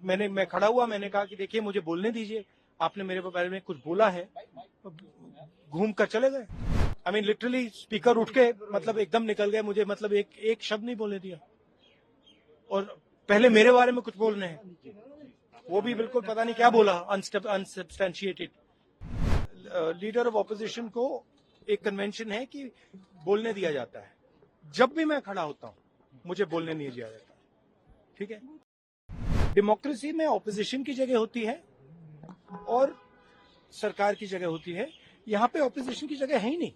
मैं खड़ा हुआ, मैंने कहा कि देखिए मुझे बोलने दीजिए, आपने मेरे बारे में कुछ बोला है, घूम कर चले गए। आई मीन लिटरली स्पीकर उठ के मतलब एकदम निकल गए, मुझे मतलब एक शब्द नहीं बोलने दिया। और पहले मेरे बारे में कुछ बोल रहे हैं, वो भी बिल्कुल पता नहीं क्या बोला, अनसब्सटेंशिएटेड। लीडर ऑफ ऑपोजिशन को एक कन्वेंशन है कि बोलने दिया जाता है। जब भी मैं खड़ा होता हूं मुझे बोलने नहीं दिया जाता, ठीक है। डेमोक्रेसी में ऑपोजिशन की जगह होती है और सरकार की जगह होती है। यहाँ पे ऑपोजिशन की जगह है ही नहीं,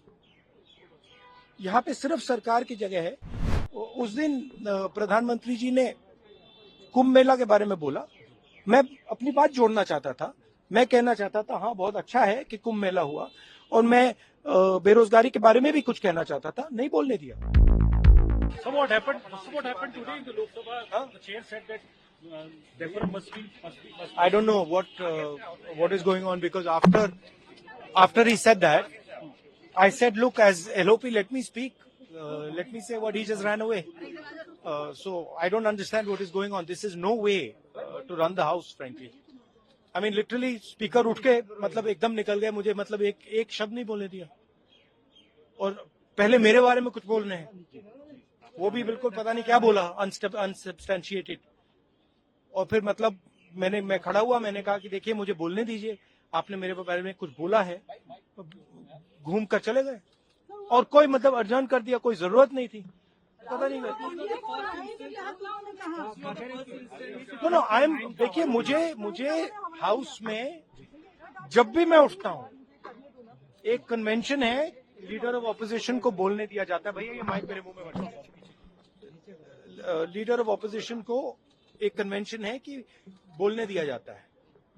यहाँ पे सिर्फ सरकार की जगह है। उस दिन प्रधानमंत्री जी ने कुंभ मेला के बारे में बोला, मैं अपनी बात जोड़ना चाहता था, मैं कहना चाहता था हाँ बहुत अच्छा है कि कुंभ मेला हुआ, और मैं बेरोजगारी के बारे में भी कुछ कहना चाहता था, नहीं बोलने दिया। So what happened today in the Lok Sabha? The chair said that decorum must be. I don't know what is going on, because after he said that, I said, look, as LOP, let me speak. Let me say what he just ran away. So I don't understand what is going on. This is no way to run the house, frankly. I mean, literally speaker उठ के मतलब एकदम निकल गए, मुझे मतलब एक शब्द नहीं बोलने दिया। और पहले मेरे बारे में कुछ बोल रहे हैं, वो भी बिल्कुल पता नहीं क्या बोला, अनसब्सटेंशिएटेड। और फिर मतलब मैं खड़ा हुआ, मैंने कहा कि देखिए मुझे बोलने दीजिए, आपने मेरे बारे में कुछ बोला है, घूम कर चले गए। और कोई मतलब अर्जन कर दिया, कोई जरूरत नहीं थी, पता नहीं। नो आई एम, देखिए मुझे हाउस में जब भी मैं उठता हूँ एक कन्वेंशन है, लीडर ऑफ ऑपोजिशन को बोलने दिया जाता है। भैया ये माइक मेरे मुंह में मत। लीडर ऑफ ऑपोजिशन को एक कन्वेंशन है कि बोलने दिया जाता है।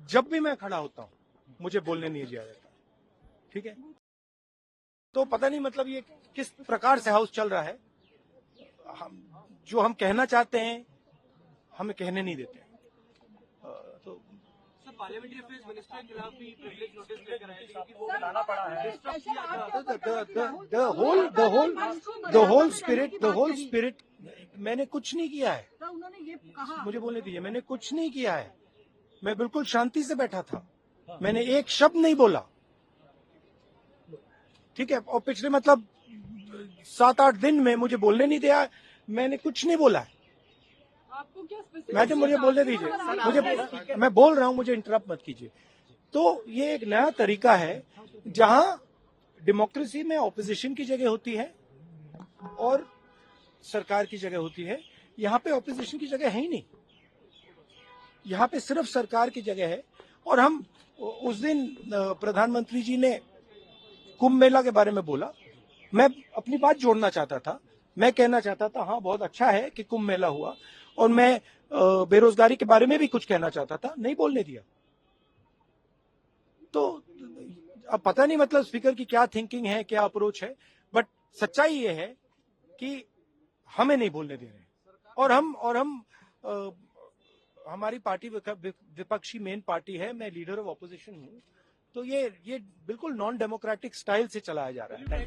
जब भी मैं खड़ा होता हूं मुझे बोलने नहीं दिया जाता, ठीक है। तो पता नहीं मतलब ये किस प्रकार से हाउस चल रहा है। जो हम कहना चाहते हैं हमें कहने नहीं देते। तो पार्लियामेंट्री अफेयर्स मिनिस्टर के खिलाफ भी प्रिविलेज नोटिस लेकर आए थे कि वो लाना पड़ा है। द होल स्पिरिट मैंने कुछ नहीं किया है। उन्होंने ये कहा, मुझे बोलने दीजिए, मैंने कुछ नहीं किया है। मैं बिल्कुल शांति से बैठा था, मैंने एक शब्द नहीं बोला, ठीक है। और पिछले मतलब 7-8 दिन में मुझे बोलने नहीं दिया, मैंने कुछ नहीं बोला है। आपको क्या मैडम मुझे बोलने दीजिए, मैं बोल रहा हूं, मुझे इंटरप्ट मत कीजिए। तो ये एक नया तरीका है जहां डेमोक्रेसी में ऑपोजिशन की जगह होती है और सरकार की जगह होती है। यहाँ पे ऑपोजिशन की जगह है ही नहीं, यहाँ पे सिर्फ सरकार की जगह है। और हम उस दिन प्रधानमंत्री जी ने कुंभ मेला के बारे में बोला, मैं अपनी बात जोड़ना चाहता था, मैं कहना चाहता था हाँ बहुत अच्छा है कि कुंभ मेला हुआ, और मैं बेरोजगारी के बारे में भी कुछ कहना चाहता था, नहीं बोलने दिया। तो अब पता नहीं मतलब स्पीकर की क्या थिंकिंग है, क्या अप्रोच है, बट सच्चाई ये है कि हमें नहीं बोलने दे रहे। और हम हमारी पार्टी विपक्षी मेन पार्टी है, मैं लीडर ऑफ ऑपोजिशन हूँ। तो ये बिल्कुल नॉन डेमोक्रेटिक स्टाइल से चलाया जा रहा है।